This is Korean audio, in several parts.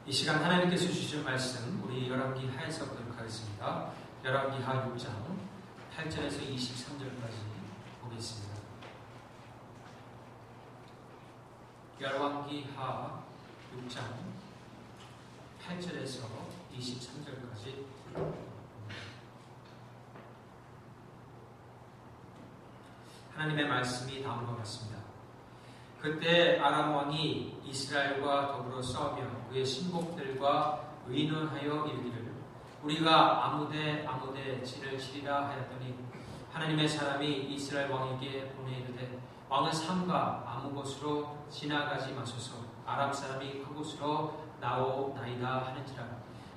이 시간 하나님께서 주신 말씀 우리 열왕기 하에서 보도록 하겠습니다. 열왕기 하 6장 8절에서 23절까지 보겠습니다. 열왕기 하 6장 8절에서 23절까지 하나님의 말씀이 다음과 같습니다. 그때 아람 왕이 이스라엘과 더불어 싸우며 그의 신복들과 의논하여 이르기를 우리가 아무데 진을 치리라 하였더니 하나님의 사람이 이스라엘 왕에게 보내 이르되 왕은 삼가 아무 곳으로 지나가지 마소서 아람 사람이 그곳으로 나오나이다 하는지라.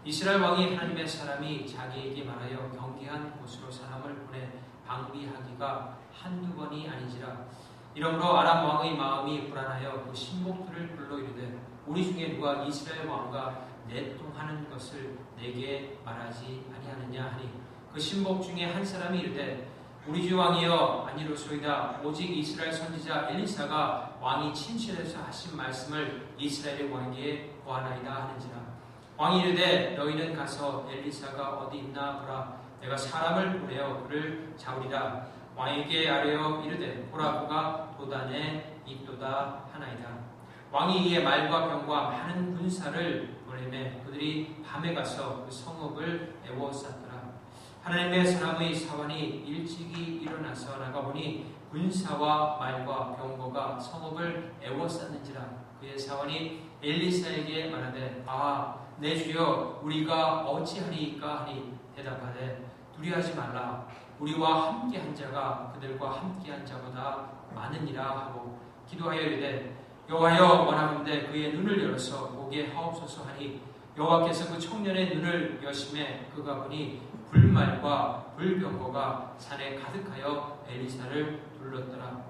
이스라엘 왕이 하나님의 사람이 자기에게 말하여 경계한 곳으로 사람을 보내 방비하기가 한두 번이 아니지라. 이러므로 아람 왕의 마음이 불안하여 그 신복들을 불러 이르되 우리 중에 누가 이스라엘 왕과 내통하는 것을 내게 말하지 아니하느냐 하니 그 신복 중에 한 사람이 이르되 우리 주 왕이여 아니로소이다. 오직 이스라엘 선지자 엘리사가 왕이 침실에서 하신 말씀을 이스라엘의 왕에게 고하나이다 하는지라. 왕이 이르되 너희는 가서 엘리사가 어디 있나 보라. 내가 사람을 보내어 그를 잡으리라. 왕에게 아뢰어 이르되 보라 그가 도단에 있도다 하나이다. 왕이 이에 말과 병과 많은 군사를 보내매 그들이 밤에 가서 그 성읍을 에워쌌더라. 하나님의 사람의 사환이 일찍이 일어나서 나가보니 군사와 말과 병거가 성읍을 에워쌌는지라. 그의 사환이 엘리사에게 말하되 내 주여 우리가 어찌하리이까 하니 대답하되 두려워하지 말라. 우리와 함께한 자가 그들과 함께한 자보다 많으니라 하고 기도하여 이르되 여호와여 원하건대 그의 눈을 열어서 보게 하옵소서 하니 여호와께서 그 청년의 눈을 여심해 그가 보니 불말과 불병거가 산에 가득하여 엘리사를 둘렀더라.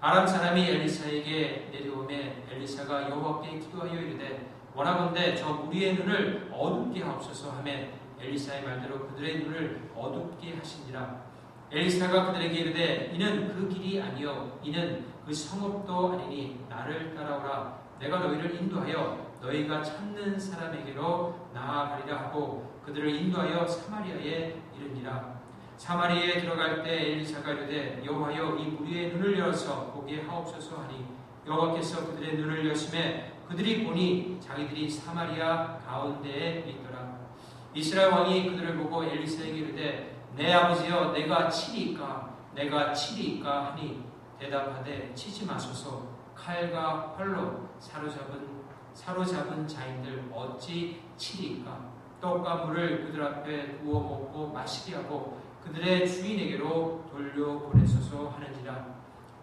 아람 사람이 엘리사에게 내려오매 엘리사가 여호와께 기도하여 이르되 원하건대 저 무리의 눈을 어둡게 하옵소서 하매 엘리사의 말대로 그들의 눈을 어둡게 하시니라. 엘리사가 그들에게 이르되 이는 그 길이 아니요 이는 그 성읍도 아니니 나를 따라오라. 내가 너희를 인도하여 너희가 찾는 사람에게로 나아가리라 하고 그들을 인도하여 사마리아에 이르니라. 사마리아에 들어갈 때 엘리사가 이르되 여호와여 이 무리의 눈을 열어서 보게 하옵소서 하니 여호와께서 그들의 눈을 여심해 그들이 보니 자기들이 사마리아 가운데에 있더라. 이스라엘 왕이 그들을 보고 엘리사에게 이르되 내 아버지여 내가 치리이까 하니 대답하되 치지 마소서. 칼과 활로 사로잡은 자인들 어찌 치리이까. 떡과 물을 그들 앞에 부어 먹고 마시게 하고 그들의 주인에게로 돌려보내소서 하는지라.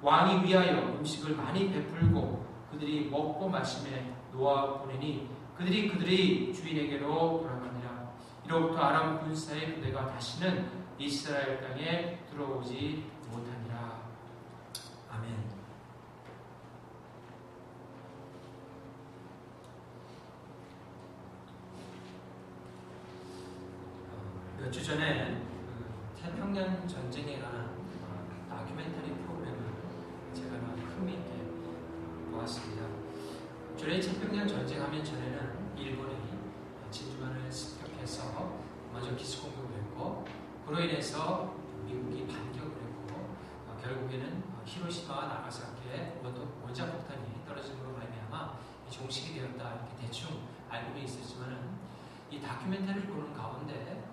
왕이 위하여 음식을 많이 베풀고 그들이 먹고 마시며 놓아 보내니 그들이 주인에게로 돌아가니라. 이로부터 아람 군사의 부대가 다시는 이스라엘 땅에 들어오지 못하니라. 아멘. 몇 주 전에 태평양 전쟁에 관한 다큐멘터리 프로그램을 제가 흥미 있게 보았습니다. 주로 태평양 전쟁하면 전에는 일본이 진주만을 습격해서 먼저 기습공격을 했고 그로 인해서 미국이 반격을 했고 결국에는 히로시마와 나가사키에 원자폭탄이 떨어짐으로 말미암아 종식이 되었다 이렇게 대충 알고는 있었지만은 이 다큐멘터리를 보는 가운데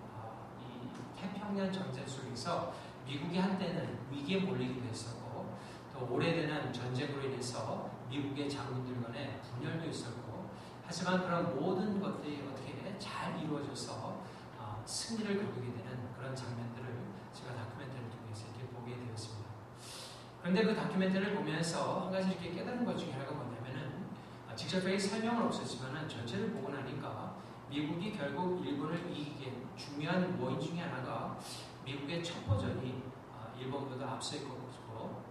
이 태평양 전쟁 속에서 미국이 한때는 위기에 몰리기도 했었고 또 오래되는 전쟁으로 인해서 미국의 장군들 간에 분열도 있었고 하지만 그런 모든 것들이 어떻게 잘 이루어져서 승리를 거두게 되는 그런 장면들을 제가 다큐멘터리를 통해서 이렇게 보게 되었습니다. 그런데 그 다큐멘터리를 보면서 한 가지 이렇게 깨달은 것 중에 하나가 뭐냐면은 직접적인 설명은 없었지만은 전체를 보고 나니까 미국이 결국 일본을 이기게 중요한 원인 중에 하나가 미국의 첩보전이 일본보다 앞서 있고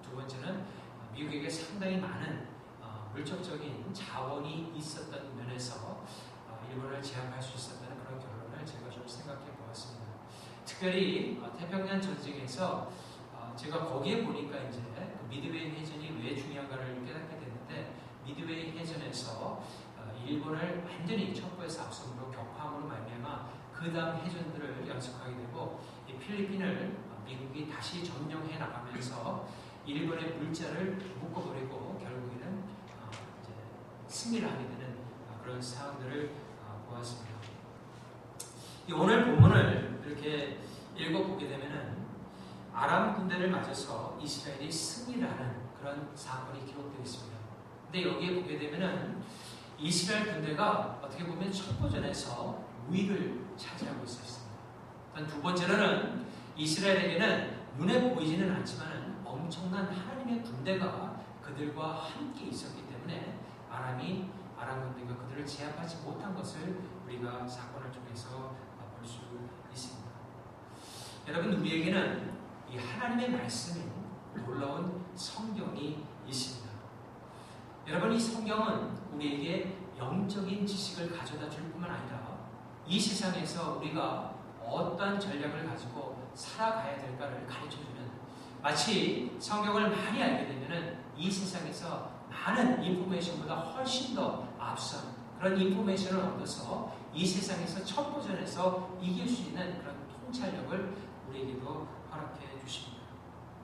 두 번째는 미국에게 상당히 많은 물적적인 자원이 있었던 면에서 일본을 제압할 수 있었다는 그런 결론을 제가 좀 생각해 보았습니다. 특별히 태평양 전쟁에서 제가 거기에 보니까 이제 미드웨이 해전이 왜 중요한가를 깨닫게 됐는데 미드웨이 해전에서 일본을 완전히 첩보에서 앞섬으로 격파함으로 말미암아 그 다음 해전들을 연습하게 되고 이 필리핀을 미국이 다시 점령해 나가면서 일본의 물자를 묶어버리고 결국에는 이제 승리를 하게 되는 그런 상황들을 보았습니다. 오늘 본문을 이렇게 읽어보게 되면은 아람 군대를 맞아서 이스라엘이 승리를 하는 그런 사건이 기록되어 있습니다. 근데 여기에 보게 되면은 이스라엘 군대가 어떻게 보면 첩보전에서 우위를 차지하고 있었습니다. 두 번째로는 이스라엘에게는 눈에 보이지는 않지만 엄청난 하나님의 군대가 그들과 함께 있었기 때문에 아람 군대가 그들을 제압하지 못한 것을 우리가 사건을 통해서 볼 수 있습니다. 여러분, 우리에게는 이 하나님의 말씀인 놀라운 성경이 있습니다. 여러분, 이 성경은 우리에게 영적인 지식을 가져다 줄 뿐만 아니라 이 세상에서 우리가 어떠한 전략을 가지고 살아가야 될까를 가르쳐주는, 마치 성경을 많이 알게 되면 이 세상에서 많은 인포메이션보다 훨씬 더 앞선 그런 인포메이션을 얻어서 이 세상에서 첩보전에서 이길 수 있는 그런 통찰력을 우리에게도 허락해 주십니다.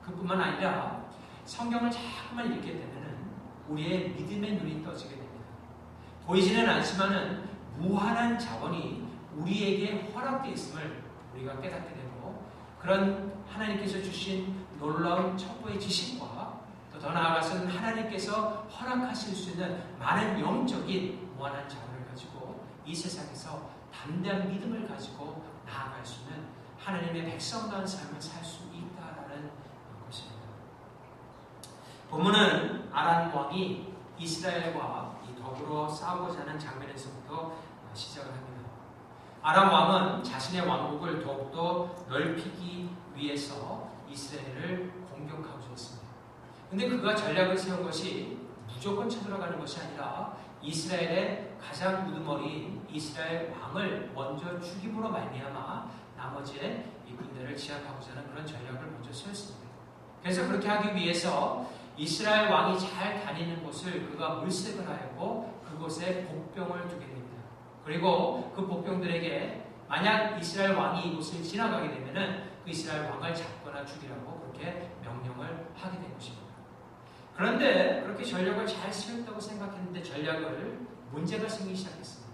그뿐만 아니라 성경을 자꾸만 읽게 되면 우리의 믿음의 눈이 떠지게 됩니다. 보이지는 않지만은 무한한 자원이 우리에게 허락되어 있음을 우리가 깨닫게 되고, 그런 하나님께서 주신 놀라운 첩보의 지식과 또 더 나아가서는 하나님께서 허락하실 수 있는 많은 영적인 무한한 자원을 가지고 이 세상에서 담대한 믿음을 가지고 나아갈 수 있는 하나님의 백성다운 삶을 살 수 있다라는 것입니다. 본문은 아람 왕이 이스라엘과 더불어 싸우고자 하는 장면에서부터 시작을 합니다. 아람 왕은 자신의 왕국을 더욱더 넓히기 위해서 이스라엘을 공격하고 있습니다. 그런데 그가 전략을 세운 것이 무조건 쳐들어가는 것이 아니라 이스라엘의 가장 우두머리인 이스라엘 왕을 먼저 죽임으로 말미암아 나머지의 이 군대를 제압하고자 하는 그런 전략을 먼저 세웠습니다. 그래서 그렇게 하기 위해서 이스라엘 왕이 잘 다니는 곳을 그가 물색을 하였고 그곳에 복병을 두게 됩니다. 그리고 그 복병들에게 만약 이스라엘 왕이 이곳을 지나가게 되면은 그 이스라엘 왕을 잡거나 죽이라고 그렇게 명령을 하게 된 것입니다. 그런데 그렇게 전략을 잘 세웠다고 생각했는데 전략을 문제가 생기기 시작했습니다.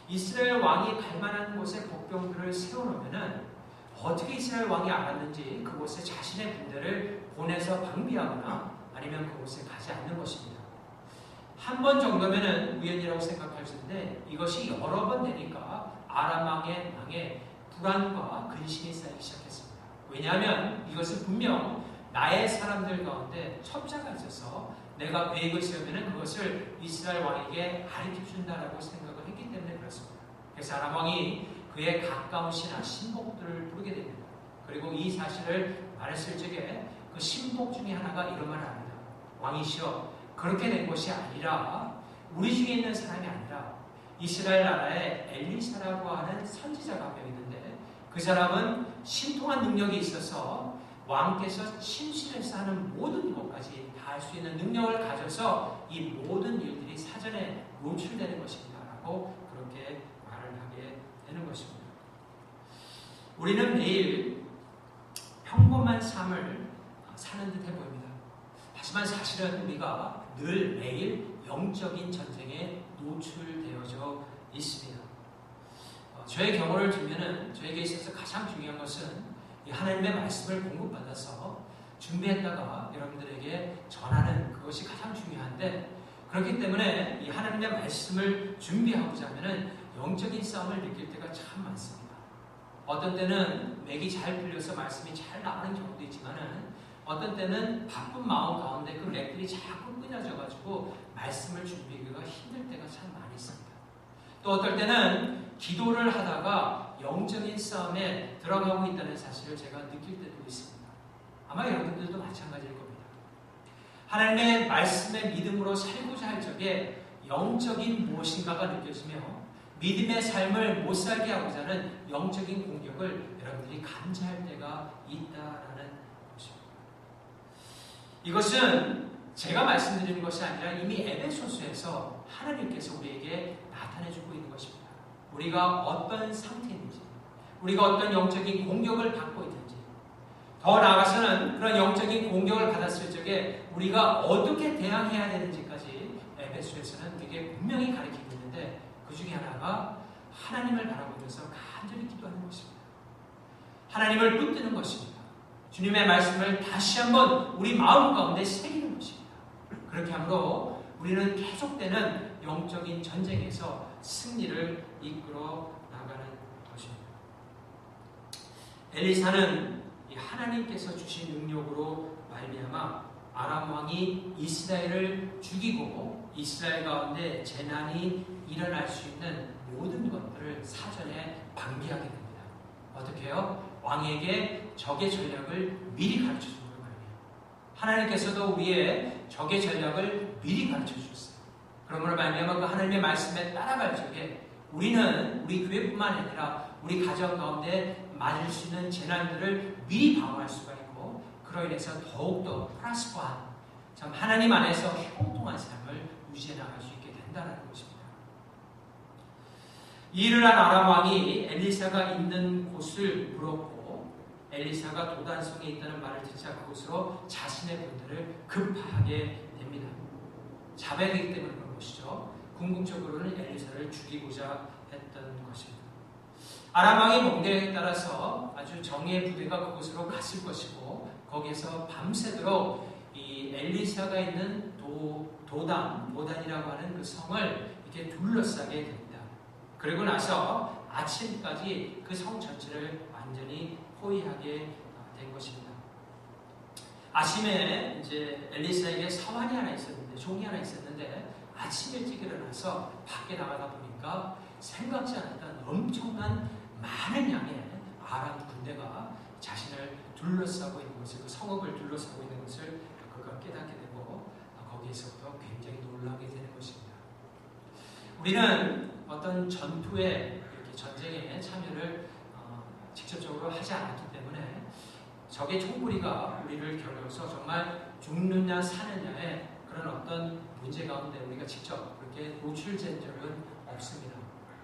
이스라엘 왕이 갈 만한 곳에 복병들을 세워놓으면은 어떻게 이스라엘 왕이 알았는지 그곳에 자신의 군대를 보내서 방비하거나 아니면 그곳에 가지 않는 것입니다. 한 번 정도면은 우연이라고 생각할 수 있는데 이것이 여러 번 되니까 아람 왕의 불안과 근심이 쌓이기 시작했습니다. 왜냐하면 이것은 분명 나의 사람들 가운데 첩자가 있어서 내가 계획을 세우면 그것을 이스라엘 왕에게 가르쳐준다라고 생각을 했기 때문에 그렇습니다. 그래서 아람 왕이 그의 가까운 신하 신복들을 부르게 됩니다. 그리고 이 사실을 말했을 적에 그 신복 중에 하나가 이런 말을 합니다. 왕이시여, 그렇게 된 것이 아니라 우리 중에 있는 사람이 아니라 이스라엘 나라에 엘리사라고 하는 선지자가 한 명 있는데 그 사람은 신통한 능력이 있어서 왕께서 심실에서 하는 모든 것까지 다 할 수 있는 능력을 가져서 이 모든 일들이 사전에 노출되는 것입니다. 라고 그렇게 말을 하게 되는 것입니다. 우리는 매일 평범한 삶을 사는 듯해 보입니다. 하지만 사실은 우리가 늘 매일 영적인 전쟁에 노출되어져 있습니다. 저의 경우를 들면은 저에게 있어서 가장 중요한 것은 이 하나님의 말씀을 공급받아서 준비했다가 여러분들에게 전하는 그것이 가장 중요한데, 그렇기 때문에 이 하나님의 말씀을 준비하고자 하면은 영적인 싸움을 느낄 때가 참 많습니다. 어떤 때는 맥이 잘 풀려서 말씀이 잘 나가는 경우도 있지만은 어떤 때는 바쁜 마음 가운데 그 맥들이 자꾸 끊어져가지고 말씀을 준비하기가 힘들 때가 참 많이 있습니다. 또 어떨 때는 기도를 하다가 영적인 싸움에 들어가고 있다는 사실을 제가 느낄 때도 있습니다. 아마 여러분들도 마찬가지일 겁니다. 하나님의 말씀의 믿음으로 살고자 할 적에 영적인 무엇인가가 느껴지며 믿음의 삶을 못 살게 하고자 하는 영적인 공격을 여러분들이 감지할 때가 있다라는 것입니다. 이것은 제가 말씀드리는 것이 아니라 이미 에베소서에서 하나님께서 우리에게 나타내주고 있는 것입니다. 우리가 어떤 상태인지, 우리가 어떤 영적인 공격을 받고 있는지, 더 나아가서는 그런 영적인 공격을 받았을 적에 우리가 어떻게 대항해야 되는지까지 에베소에서는 우리에게 분명히 가르치고 있는데, 그 중에 하나가 하나님을 바라보면서 간절히 기도하는 것입니다. 하나님을 붙드는 것입니다. 주님의 말씀을 다시 한번 우리 마음 가운데 새기는 것입니다. 그렇게 함으로 우리는 계속되는 영적인 전쟁에서 승리를 이끌어 나가는 것입니다. 엘리사는 하나님께서 주신 능력으로 말미암아 아람 왕이 이스라엘을 죽이고 이스라엘 가운데 재난이 일어날 수 있는 모든 것들을 사전에 방기하게 됩니다. 어떻게 해요? 왕에게 적의 전략을 미리 가르쳐 주는 거예요. 하나님께서도 우리의 적의 전략을 미리 가르쳐 주셨어요. 그러므로 말미암아 그 하나님의 말씀에 따라갈 적에 우리는 우리 교회뿐만 아니라 우리 가정 가운데 맞을 수 있는 재난들을 미리 방어할 수가 있고, 그로 인해서 더욱더 플러스한 참 하나님 안에서 형통한 삶을 유지해 나갈 수 있게 된다는 것입니다. 이 일을 한 아람 왕이 엘리사가 있는 곳을 물었고, 엘리사가 도단성에 있다는 말을 듣자 그곳으로 자신의 군대를 급파하게 됩니다. 자백이기 때문에 그런 것이죠. 궁극적으로는 엘리사를 죽이고자 했던 것입니다. 아람 왕의 명령에 따라서 아주 정예의 부대가 그곳으로 갔을 것이고, 거기에서 밤새도록 이 엘리사가 있는 도단이라고 하는 그 성을 이렇게 둘러싸게 됩니다. 그리고 나서 아침까지 그 성 전체를 완전히 포위하게 된 것입니다. 아침에 이제 엘리사에게 사환이 하나 있었는데, 종이 하나 있었는데, 아침 일찍 일어나서 밖에 나가다 보니까 생각지 않았던 엄청난 많은 양의 아람 군대가 자신을 둘러싸고 있는 것을, 그 성읍을 둘러싸고 있는 것을 그가 깨닫게 되고, 거기에서부터 굉장히 놀라게 되는 것입니다. 우리는 어떤 전투에, 이렇게 전쟁에 참여를 직접적으로 하지 않았기 때문에 적의 총구리가 우리를 겨누어서 정말 죽느냐 사느냐의 그런 어떤 문제 가운데 우리가 직접 그렇게 노출된 적은 없습니다.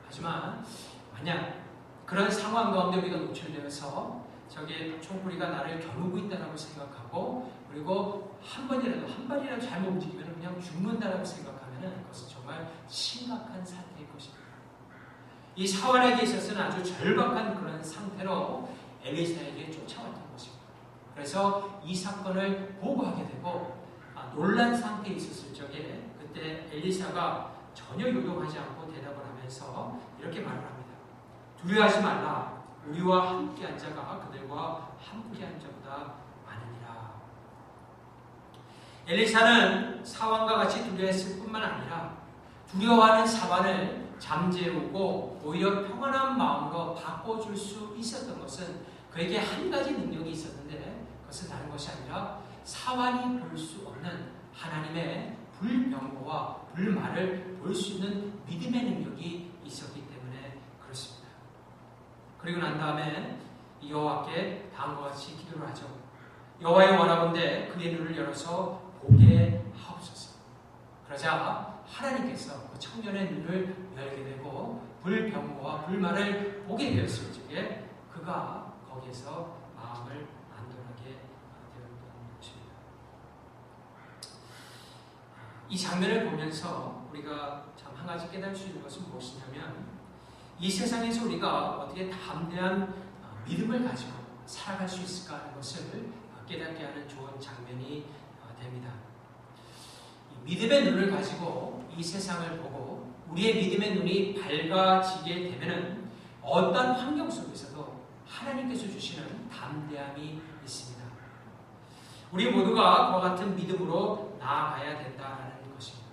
하지만 만약 그런 상황 가운데 우리가 노출되어서 적의 총구리가 나를 겨누고 있다고 생각하고, 그리고 한 번이라도 잘못 움직이면 그냥 죽는다라고 생각하면 그것은 정말 심각한 상태일 것입니다. 이 사환에게 있어서는 아주 절박한 그런 상태로 엘리사에게 쫓아왔던 것입니다. 그래서 이 사건을 보고하게 되고, 놀란 상태에 있었을 적에 그때 엘리사가 전혀 요동하지 않고 대답을 하면서 이렇게 말을 합니다. 두려워하지 말라. 우리와 함께 한 자가 그들과 함께 한 자보다 많으니라. 엘리사는 사환과 같이 두려워했을 뿐만 아니라 두려워하는 사환을 잠재우고 오히려 평안한 마음으로 바꿔줄 수 있었던 것은 그에게 한 가지 능력이 있었는데, 그것은 다른 것이 아니라 사환이 볼 수 없는 하나님의 불병거와 불말을 볼 수 있는 믿음의 능력이 있었기 때문에 그렇습니다. 그리고 난 다음에 여호와께 다음과 같이 기도를 하죠. 여호와의 원하건대 그의 눈을 열어서 보게 하옵소서. 그러자 하나님께서 그 청년의 눈을 열게 되고 불병거와 불말을 보게 되었을 적에 그가 거기에서 마음을 안전하게 되었던 것입니다. 이 장면을 보면서 우리가 참 한 가지 깨달을 수 있는 것은 무엇이냐면, 이 세상에서 우리가 어떻게 담대한 믿음을 가지고 살아갈 수 있을까 하는 것을 깨닫게 하는 좋은 장면이 됩니다. 이 믿음의 눈을 가지고 이 세상을 보고 우리의 믿음의 눈이 밝아지게 되면은 어떤 환경 속에서도 하나님께서 주시는 담대함이 있습니다. 우리 모두가 그와 같은 믿음으로 나아가야 된다는 것입니다.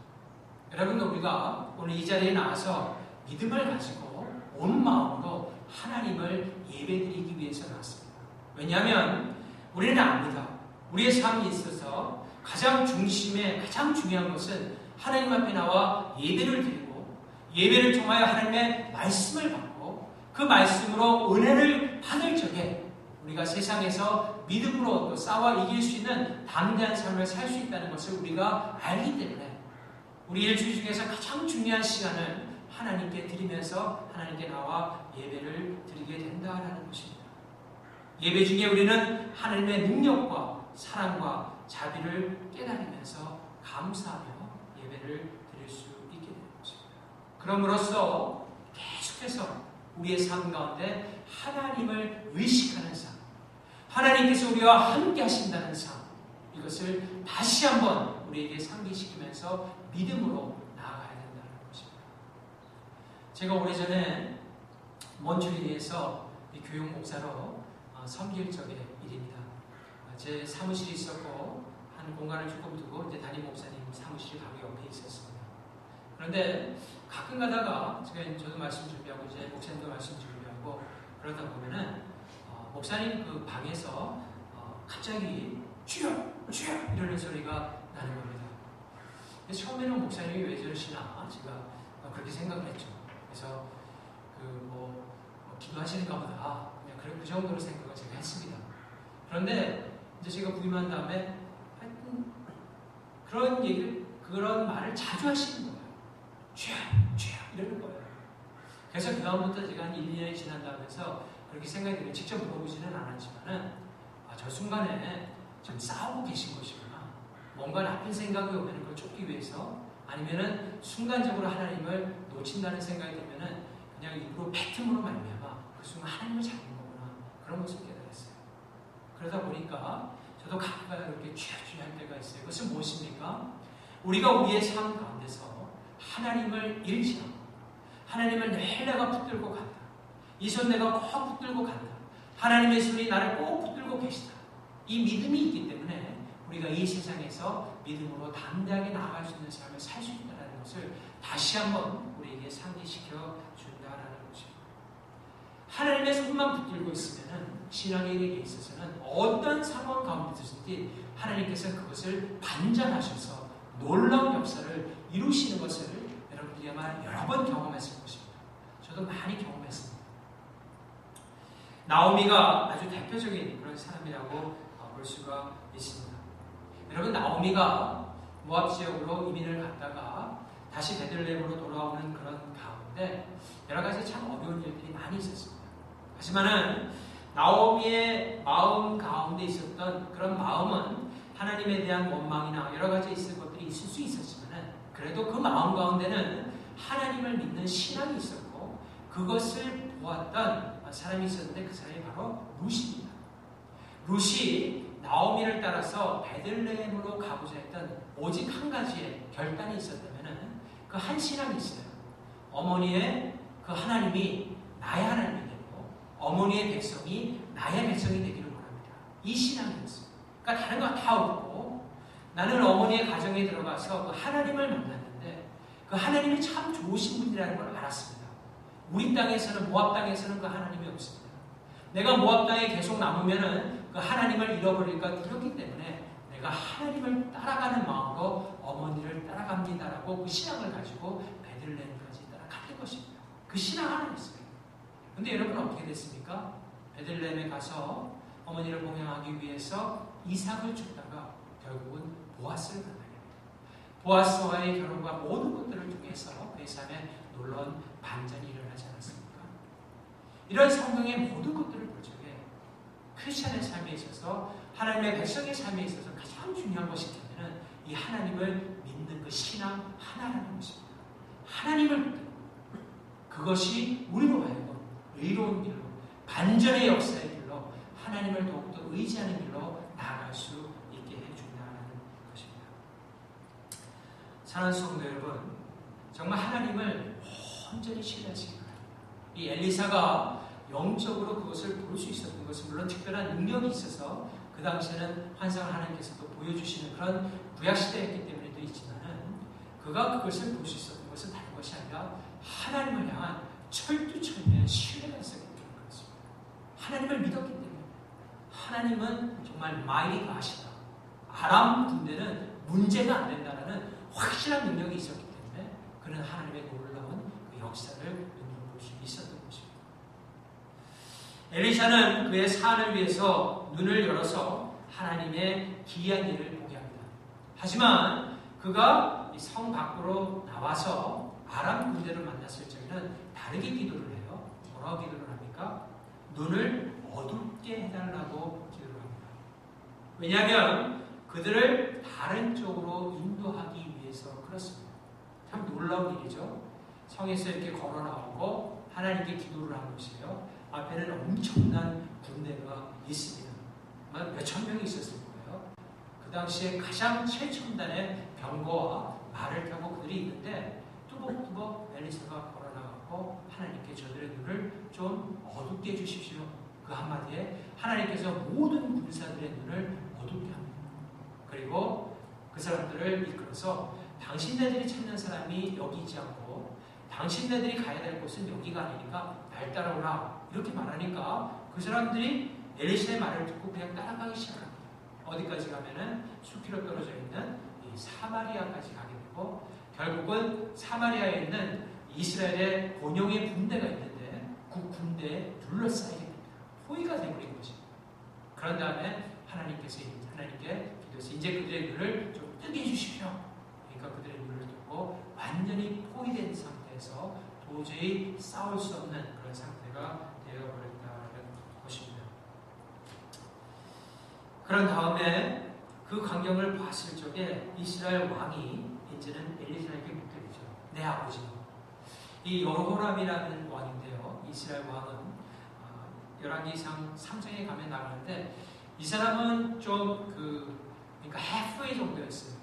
여러분, 우리가 오늘 이 자리에 나와서 믿음을 가지고 온 마음으로 하나님을 예배드리기 위해서 나왔습니다. 왜냐하면 우리는 압니다. 우리의 삶에 있어서 가장 중심에 가장 중요한 것은 하나님 앞에 나와 예배를 드리고, 예배를 통하여 하나님의 말씀을 받고 그 말씀으로 은혜를 받을 적에 우리가 세상에서 믿음으로 또 싸워 이길 수 있는 담대한 삶을 살 수 있다는 것을 우리가 알기 때문에 우리 일주일 중에서 가장 중요한 시간을 하나님께 드리면서 하나님께 나와 예배를 드리게 된다라는 것입니다. 예배 중에 우리는 하나님의 능력과 사랑과 자비를 깨달으면서 감사하며 예배를 드릴 수 있게 되는 것입니다. 그럼으로써 계속해서 우리의 삶 가운데 하나님을 의식하는 삶, 하나님께서 우리와 함께 하신다는 삶, 이것을 다시 한번 우리에게 상기시키면서 믿음으로 나아가야 된다는 것입니다. 제가 오래전에 몬트리올에서 교육 목사로 섬길 적의 일입니다. 제 사무실이 있었고 한 공간을 조금 두고 이제 담임 목사님 사무실이 바로 옆에 있었습니다. 그런데 가끔 가다가 저도 말씀 준비하고 이제 목사님도 말씀 준비하고 그러다 보면은 목사님 그 방에서 갑자기 주여 주여 이러는 소리가 나는 겁니다. 처음에는 목사님이 왜 저러시나 제가 그렇게 생각을 했죠. 그래서 기도하시는가 보다 그냥 그 정도로 생각을 제가 했습니다. 그런데 이제 제가 부임한 다음에 하여튼 그런 말을 자주 하시는 거예요. 주여 주여 이러는 거예요. 그래서 그 다음부터 제가 한 1, 2년이 지난다면서 그렇게 생각이 들어요. 직접 물어보지는 않았지만은 저 순간에 좀 싸우고 계신 것이구나. 뭔가 나쁜 생각이 오면 그걸 쫓기 위해서 아니면은 순간적으로 하나님을 놓친다는 생각이 들면은 그냥 일부러 뱉음으로 말미암아 그 순간 하나님을 찾는 거구나. 그런 것을 깨달았어요. 그러다 보니까 저도 가끔 이렇게 주여 할 때가 있어요. 그것은 무엇입니까? 우리가 우리의 삶 가운데서 하나님을 잃지 않고 하나님을 늘 내가 붙들고 간다. 이 손 내가 꼭 붙들고 간다. 하나님의 손이 나를 꼭 붙들고 계시다. 이 믿음이 있기 때문에 우리가 이 세상에서 믿음으로 담대하게 나아갈 수 있는 삶을 살 수 있다는 것을 다시 한번 우리에게 상기시켜 준다라는 것입니다. 하나님의 손만 붙들고 있으면 신앙의 일에 있어서는 어떤 상황 가운데서든지 하나님께서 그것을 반전하셔서 놀라운 역사를 이루시는 것을 여러분들이 아마 여러 번 경험했을 것입니다. 저도 많이 경험했습니다. 나오미가 아주 대표적인 그런 사람이라고 볼 수가 있습니다. 여러분, 나오미가 모압 지역으로 이민을 갔다가 다시 베들레헴으로 돌아오는 그런 가운데 여러 가지 참 어려운 일들이 많이 있었습니다. 하지만은 나오미의 마음 가운데 있었던 그런 마음은 하나님에 대한 원망이나 여러 가지 있을 것들이 있을 수 있었지만은 그래도 그 마음 가운데는 하나님을 믿는 신앙이 있었고 그것을 보았던 사람이 있었는데 그 사람이 바로 룻입니다. 룻이 나오미를 따라서 베들레헴으로 가고자 했던 오직 한 가지의 결단이 있었다면 그 한 신앙이 있어요. 어머니의 그 하나님이 나의 하나님이 되고 어머니의 백성이 나의 백성이 되기를 원합니다. 이 신앙이었어요. 그러니까 다른 거 다 없고 나는 어머니의 가정에 들어가서 그 하나님을 만났는데 그 하나님이 참 좋으신 분이라는 걸 알았습니다. 우리 땅에서는 모압 땅에서는 그 하나님이 없습니다. 내가 모압 땅에 계속 남으면은 그 하나님을 잃어버릴까 두렵기 때문에 내가 하나님을 따라가는 마음으로 어머니를 따라갑니다라고 그 신앙을 가지고 베들레헴까지 따라갔던 것입니다. 그 신앙 하나였어요. 그런데 여러분 어떻게 됐습니까? 베들레헴에 가서 어머니를 봉양하기 위해서 이삭을 죽다가 결국은 보아스를 만나게 됩니다. 보아스와의 결혼과 모든 것들을 통해서 그의 삶에 놀라운 반전이 일어나지 않았습니까? 이런 성경의 모든 것들을 볼 적에 크리스천의 삶에 있어서 하나님의 백성의 삶에 있어서 가장 중요한 것이 있다면 이 하나님을 믿는 그 신앙 하나라는 것입니다. 하나님을 믿는 그것이 우리로 하여금 의로운 길로 반전의 역사의 길로 하나님을 더욱더 의지하는 길로 나아갈 수 있게 해준다는 것입니다. 사랑하는 성도 여러분, 정말 하나님을 온전히 신뢰하시기 바랍니다. 이 엘리사가 영적으로 그것을 볼 수 있었던 것은 물론 특별한 능력이 있어서 그 당시에는 환상을 하나님께서도 보여주시는 그런 구약시대였기 때문에도 있지만은 그가 그것을 볼 수 있었던 것은 다른 것이 아니라 하나님을 향한 철두철미한 신뢰가 있었기 때문인 것입니다. 하나님을 믿었기 때문에 하나님은 정말 마이리 가시다. 아람 군대는 문제가 안 된다는 확실한 능력이 있었기 때문에 그는 하나님의 놀라운 그 역사를 눈으로 볼 수 있었던 것입니다. 엘리샤는 그의 사안을 위해서 눈을 열어서 하나님의 기이한 일을 보게 합니다. 하지만 그가 성 밖으로 나와서 아람 군대를 만났을 적에는 다르게 기도를 해요. 뭐라고 기도를 합니까? 눈을 어둡게 해달라고 기도를 합니다. 왜냐하면 그들을 다른 쪽으로 인도하기 위해서 그렇습니다. 참 놀라운 일이죠. 성에서 이렇게 걸어 나오고 하나님께 기도를 한 것이에요. 앞에는 엄청난 군대가 있습니다. 몇천 명이 있었을 거예요. 그 당시에 가장 최첨단의 병거와 말을 타고 그들이 있는데 뚜벅뚜벅 엘리사가 걸어 나가고 하나님께 저들의 눈을 좀 어둡게 해주십시오. 그 한마디에 하나님께서 모든 군사들의 눈을 어둡게 합니다. 그리고 그 사람들을 이끌어서 당신네들이 찾는 사람이 여기 있지 않고 당신네들이 가야 될 곳은 여기가 아니니까 날 따라오라 이렇게 말하니까 그 사람들이 엘리사의 말을 듣고 그냥 따라가기 시작합니다. 어디까지 가면은 수키로 떨어져 있는 이 사마리아까지 가게 되고 결국은 사마리아에 있는 이스라엘의 본용의 군대가 있는데 그 군대에 둘러싸이게 됩니다. 포위가 되어버린 것입니다. 그런 다음에 하나님께 기도해서 이제 그들의 눈을 좀 뜨게 해주십시오. 그러니까 그들의 눈을 뜨고 완전히 포위된 상태에서 도저히 싸울 수 없는 그런 상태가 되어버렸다는 것입니다. 그런 다음에 그 광경을 봤을 적에 이스라엘 왕이 이제는 엘리사에게 묻게 되죠. 내 아버지. 이 여호람이라는 왕인데요. 이스라엘 왕은 열왕기상 3장에 가면 나가는데 이 사람은 좀 그러니까 halfway 정도였어요.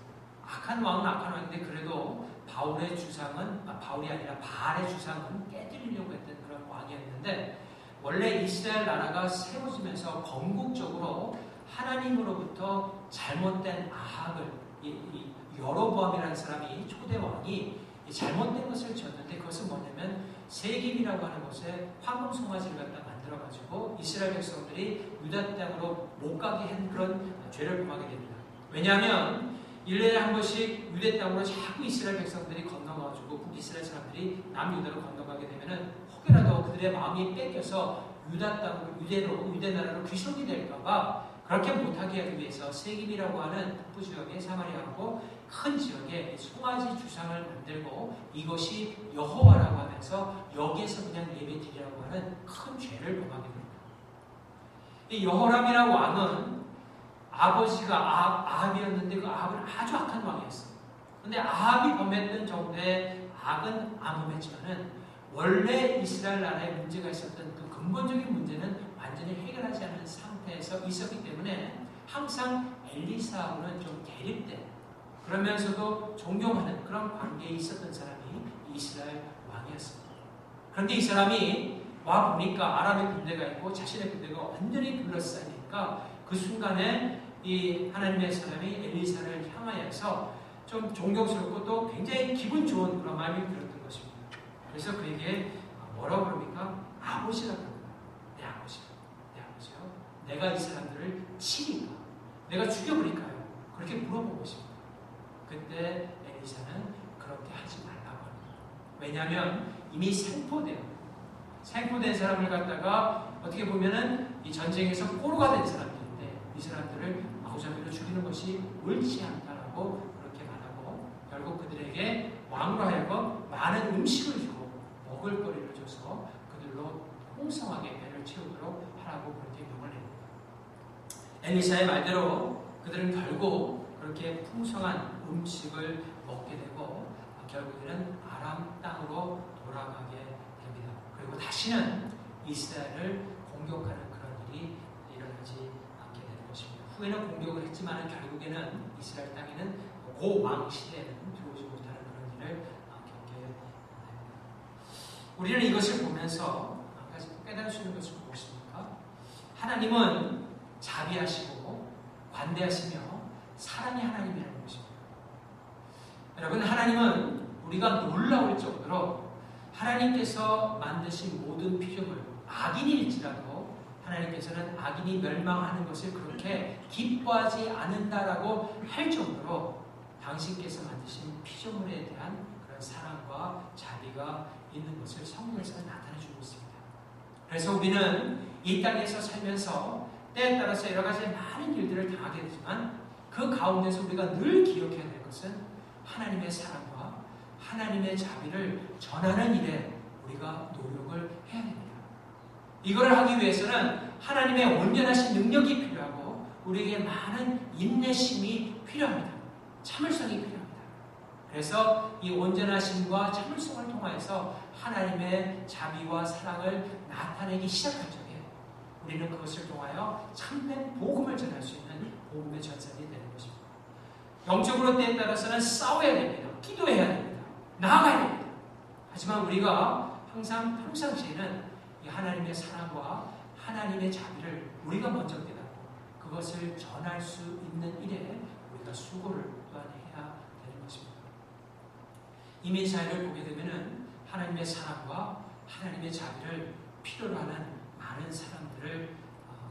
악한 왕은 악한 왕인데 그래도 바울의 주상은 바울이 아니라 바알의 주상은 깨뜨리려고 했던 그런 왕이었는데 원래 이스라엘 나라가 세워지면서 건국적으로 하나님으로부터 잘못된 아합을 이 여로보암이라는 사람이 초대 왕이 잘못된 것을 졌는데 그것은 뭐냐면 세김이라고 하는 곳에 황금 송아지를 갖다 만들어가지고 이스라엘 백성들이 유다 땅으로 못 가게 한 그런 죄를 범하게 됩니다. 왜냐하면 1년에 한 번씩 유대 땅으로 자꾸 이스라엘 백성들이 건너가지고 북이스라엘 사람들이 남유다로 건너가게 되면은 혹여라도 그들의 마음이 뺏겨서 유다 땅으로 유대 나라로 귀속이 될까봐 그렇게 못하게 하기 위해서 세김이라고 하는 북부 지역의 사마리아하고 큰 지역에 송아지 주상을 만들고 이것이 여호와라고 하면서 여기에서 그냥 예배드리라고 하는 큰 죄를 범하게 됩니다. 이 여호람이라는 왕은 아버지가 아합이었는데 그 아합은 아주 악한 왕이었어요. 그런데 아합이 범했던 정도의 악은 안 범했지만은 원래 이스라엘 나라에 문제가 있었던 그 근본적인 문제는 완전히 해결하지 않은 상태에서 있었기 때문에 항상 엘리사하고는 좀 대립된 그러면서도 존경하는 그런 관계에 있었던 사람이 이스라엘 왕이었습니다. 그런데 이 사람이 와 보니까 아람의 군대가 있고 자신의 군대가 완전히 둘러싸이니까 그 순간에 이 하나님의 사람이 엘리사를 향하여서 좀 존경스럽고 또 굉장히 기분 좋은 그런 마음이 들었던 것입니다. 그래서 그에게 뭐라고 그럽니까? 아버지라고 합니다. 내 아버지요. 내가 이 사람들을 치리까? 내가 죽여버릴까요? 그렇게 물어본 것입니다. 그때 엘리사는 그렇게 하지 말라고 합니다. 왜냐하면 이미 생포된 사람을 갖다가 어떻게 보면은 이 전쟁에서 포로가 된 사람들인데 이 사람들을 마구잡이로 죽이는 것이 옳지 않다라고 그렇게 말하고 결국 그들에게 왕으로 하여금 많은 음식을 주고 먹을거리를 줘서 그들로 풍성하게 배를 채우도록 하라고 그렇게 명을 냅니다. 엘리사의 말대로 그들은 결국 그렇게 풍성한 음식을 먹게 되고 결국에는 아람 땅으로 돌아가게 됩니다. 그리고 다시는 이스라엘을 공격하는 그런 일이 일어나지 않게 되는 것입니다. 후에는 공격을 했지만 결국에는 이스라엘 땅에는 고왕 시대에는 들어오지 못하는 그런 일을 겪게 됩니다. 우리는 이것을 보면서 깨달을 수 있는 것은 무엇입니까? 하나님은 자비하시고 관대하시며 사랑의 하나님이라는 것입니다. 여러분, 하나님은 우리가 놀라울 정도로 하나님께서 만드신 모든 피조물, 악인일지라도 하나님께서는 악인이 멸망하는 것을 그렇게 기뻐하지 않는다라고 할 정도로 당신께서 만드신 피조물에 대한 그런 사랑과 자비가 있는 것을 성경에서 나타내 주고 있습니다. 그래서 우리는 이 땅에서 살면서 때에 따라서 여러 가지 많은 일들을 당하게 되지만 그 가운데서 우리가 늘 기억해야 될 것은 하나님의 사랑과 하나님의 자비를 전하는 일에 우리가 노력을 해야 됩니다. 이걸 하기 위해서는 하나님의 온전하신 능력이 필요하고 우리에게 많은 인내심이 필요합니다. 참을성이 필요합니다. 그래서 이 온전하심과 참을성을 통하여서 하나님의 자비와 사랑을 나타내기 시작할 적에 우리는 그것을 통하여 참된 복음을 전할 수 있는 복음의 전사들이 되는 것입니다. 영적으로 때에 따라서는 싸워야 됩니다. 기도해야 됩니다. 나아가야 됩니다. 하지만 우리가 항상 평상시에는 이 하나님의 사랑과 하나님의 자비를 우리가 먼저 깨닫고 그것을 전할 수 있는 일에 우리가 수고를 또한 해야 되는 것입니다. 이민사회를 보게 되면은 하나님의 사랑과 하나님의 자비를 필요로 하는 많은 사람들을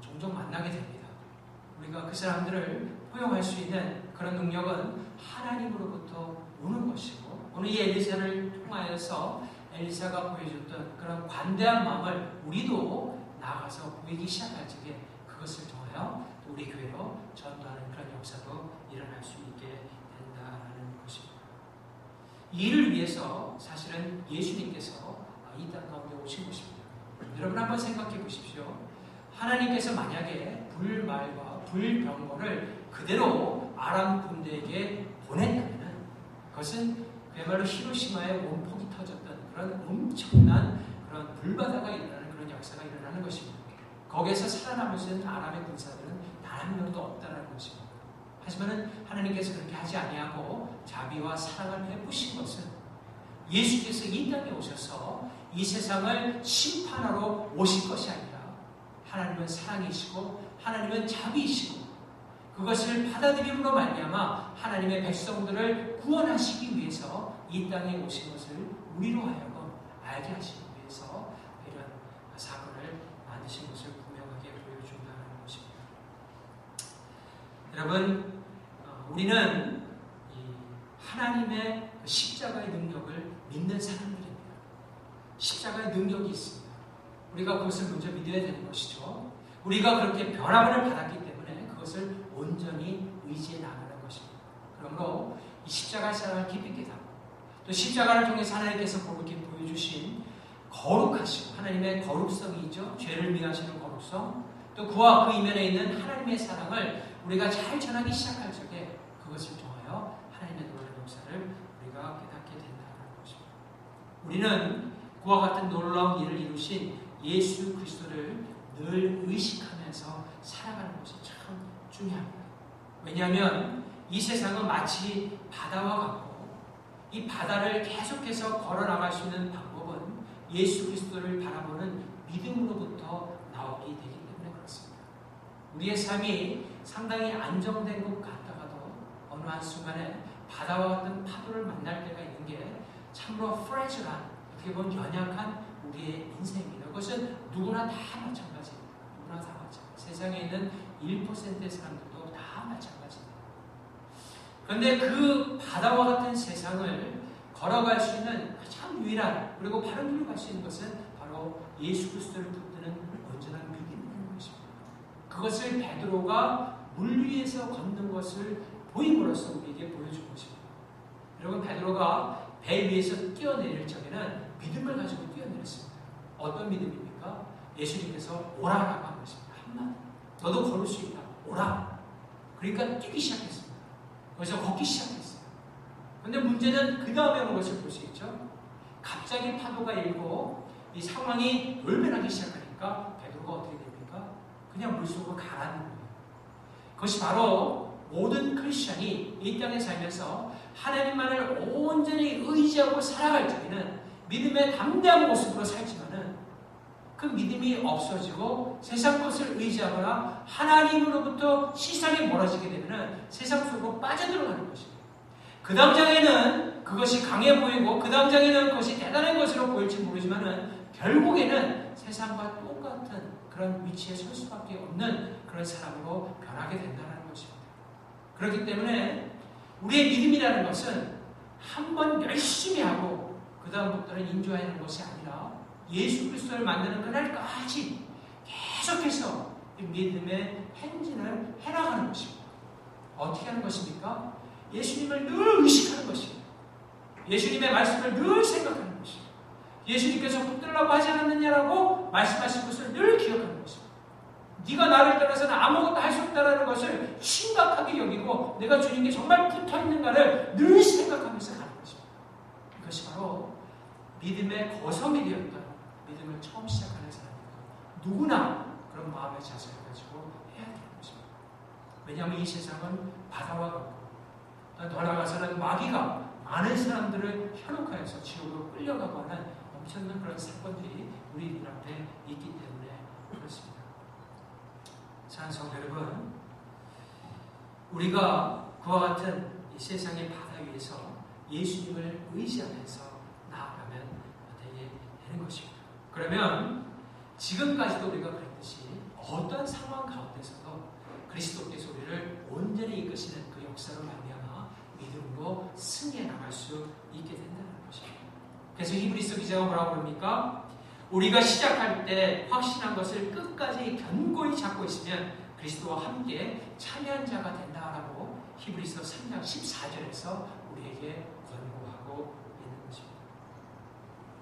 종종 만나게 됩니다. 우리가 그 사람들을 포용할 수 있는 그런 능력은 하나님으로부터 오는 것이고 오늘 이 엘리사를 통하여서 엘리사가 보여줬던 그런 관대한 마음을 우리도 나아가서 보이기 시작할 적에 그것을 통하여 우리 교회로 전도하는 그런 역사도 일어날 수 있게 된다는 것입니다. 이 일을 위해서 사실은 예수님께서 이 땅 가운데 오신 것입니다. 여러분 한번 생각해 보십시오. 하나님께서 만약에 불말과 불병거를 그대로 아람 군대에게 보냈다면 그것은 그야말로 히로시마의 원폭이 터졌던 그런 엄청난 그런 불바다가 일어나는 그런 역사가 일어나는 것입니다. 거기에서 살아남을 수 있는 아람의 군사들은 단 한 명도 없다는 것입니다. 하지만 하나님께서 그렇게 하지 아니하고 자비와 사랑을 베푸신 것은 예수께서 이 땅에 오셔서 이 세상을 심판하러 오실 것이 아니라 하나님은 사랑이시고 하나님은 자비이시고 그것을 받아들임으로 말미암아 하나님의 백성들을 구원하시기 위해서 이 땅에 오신 것을 우리로 하여금 알게 하시기 위해서 이런 사건을 만드신 것을 분명하게 보여준다는 것입니다. 여러분, 우리는 하나님의 십자가의 능력을 믿는 사람들입니다. 십자가의 능력이 있습니다. 우리가 그것을 먼저 믿어야 되는 것이죠. 우리가 그렇게 변화를 받았기 때문에 그것을 온전히 의지해 나가는 것입니다. 그러므로 이 십자가의 사랑을 깊이 깨닫고 또 십자가를 통해서 하나님께서 이렇게 보여주신 거룩하시고 하나님의 거룩성이죠. 죄를 미하시는 거룩성 또 그와 그 이면에 있는 하나님의 사랑을 우리가 잘 전하기 시작할 적에 그것을 통하여 하나님의 놀라운 역사를 우리가 깨닫게 된다는 것입니다. 우리는 그와 같은 놀라운 일을 이루신 예수 그리스도를 늘 의식하면서 살아가는 것이 참 중요합니다. 왜냐하면 이 세상은 마치 바다와 같고 이 바다를 계속해서 걸어나갈 수 있는 방법은 예수 그리스도를 바라보는 믿음으로부터 나오게 되기 때문에 그렇습니다. 우리의 삶이 상당히 안정된 것 같다가도 어느 한순간에 바다와 같은 파도를 만날 때가 있는 게 참으로 프레질한 어떻게 보면 연약한 우리의 인생입니다. 그것은 누구나 다 마찬가지입니다. 누구나 다 마찬가지. 세상에 있는 1%의 사람들도 다 마찬가지입니다. 그런데 그 바다와 같은 세상을 걸어갈 수 있는 참 유일한 그리고 바른 길로 갈 수 있는 것은 바로 예수 그리스도를 붙드는 온전한 믿음이라는 것입니다. 그것을 베드로가 물 위에서 걷는 것을 보임으로써 우리에게 보여준 것입니다. 여러분 베드로가 배 위에서 뛰어내릴 적에는 믿음을 가지고 뛰어내렸습니다. 어떤 믿음입니까? 예수님께서 오라라고 한 것입니다. 한마디. 너도 걸을 수 있다. 오라. 그러니까 뛰기 시작했습니다. 그래서 걷기 시작했어요. 그런데 문제는 그 다음에 오는 것을 볼 수 있죠. 갑자기 파도가 일고 이 상황이 돌변하기 시작하니까 베드로가 어떻게 됩니까? 그냥 물속으로 가라앉는 거예요. 그것이 바로 모든 크리스천이 이 땅에 살면서 하나님만을 온전히 의지하고 살아갈 적에는 믿음의 담대한 모습으로 살지만은 그 믿음이 없어지고 세상 것을 의지하거나 하나님으로부터 시선이 멀어지게 되면 세상 속으로 빠져들어가는 것입니다. 그 당장에는 그것이 강해 보이고 그 당장에는 그것이 대단한 것으로 보일지 모르지만은 결국에는 세상과 똑같은 그런 위치에 설 수밖에 없는 그런 사람으로 변하게 된다는 것입니다. 그렇기 때문에 우리의 믿음이라는 것은 한번 열심히 하고 그 다음부터는 인조하는 것이 아니라 예수 그리스도를 만나는 그날까지 계속해서 이 믿음의 행진을 해나가는 것입니다. 어떻게 하는 것입니까? 예수님을 늘 의식하는 것입니다. 예수님의 말씀을 늘 생각하는 것입니다. 예수님께서 붙들라고 하지 않았느냐라고 말씀하신 것을 늘 기억하는 것입니다. 네가 나를 떠나서는 아무것도 할 수 없다는 것을 심각하게 여기고 내가 주님께 정말 붙어있는가를 늘 생각하면서 가는 것입니다. 이것이 바로 믿음의 거성이 되었던 믿음을 처음 시작하는 사람입니다. 누구나 그런 마음의 자세를 가지고 해야 되는 것입니다. 왜냐하면 이 세상은 바다와 같고 더 나아가서는 마귀가 많은 사람들을 현혹하여서 지옥으로 끌려가고 하는 엄청난 그런 사건들이 우리 눈앞에 있기 때문에 그렇습니다. 사랑하는 성도 여러분, 우리가 그와 같은 이 세상의 바다 위에서 예수님을 의지하면서 나아가면 어떻게 되는 것입니다. 그러면 지금까지도 우리가 그랬듯이 어떤 상황 가운데서도 그리스도께서 우리를 온전히 이끄시는 그 역사로 말미암아 믿음으로 승리해 나갈 수 있게 된다는 것입니다. 그래서 히브리서 기자가 뭐라고 그럽니까? 우리가 시작할 때 확신한 것을 끝까지 견고히 잡고 있으면 그리스도와 함께 참여한 자가 된다라고 히브리서 3장 14절에서 우리에게 권고하고 있는 것입니다.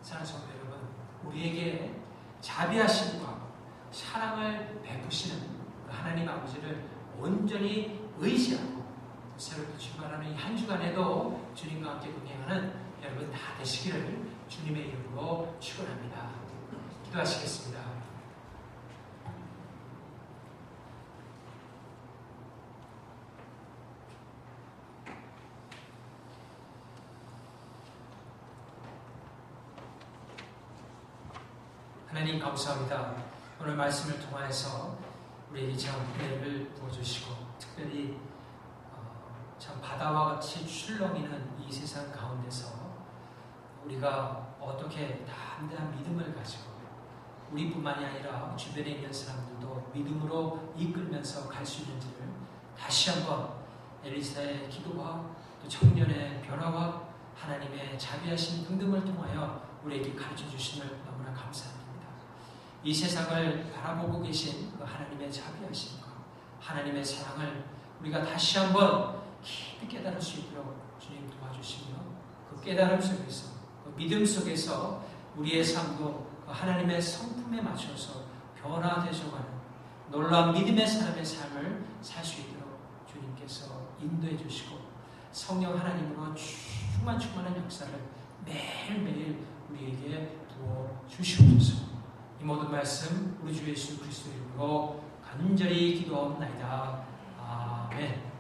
사랑하는 성도 여러분, 우리에게 자비하심과 사랑을 베푸시는 그 하나님 아버지를 온전히 의지하고 새롭게 출발하는 이 한 주간에도 주님과 함께 동행하는 여러분 다 되시기를 주님의 이름으로 축원합니다. 기도하시겠습니다. 하나님 감사합니다. 오늘 말씀을 통하여서 우리에게 참 은혜를 부어주시고 특별히 참 바다와 같이 출렁이는 이 세상 가운데서 우리가 어떻게 담대한 믿음을 가지고 우리뿐만이 아니라 주변에 있는 사람들도 믿음으로 이끌면서 갈 수 있는지를 다시 한번 엘리사의 기도와 또 청년의 변화와 하나님의 자비하심 등등을 통하여 우리에게 가르쳐 주심을 너무나 감사합니다. 이 세상을 바라보고 계신 그 하나님의 자비하심과 하나님의 사랑을 우리가 다시 한번 깊이 깨달을 수 있도록 주님 도와주시며 그 깨달음 속에서 그 믿음 속에서 우리의 삶도 그 하나님의 성품에 맞춰서 변화되셔가는 놀라운 믿음의 사람의 삶을 살 수 있도록 주님께서 인도해 주시고 성령 하나님으로 충만한 역사를 매일매일 우리에게 부어 주시옵소서. 이 모든 말씀 우리 주 예수 그리스도 이름으로 간절히 기도하옵나이다. 아멘.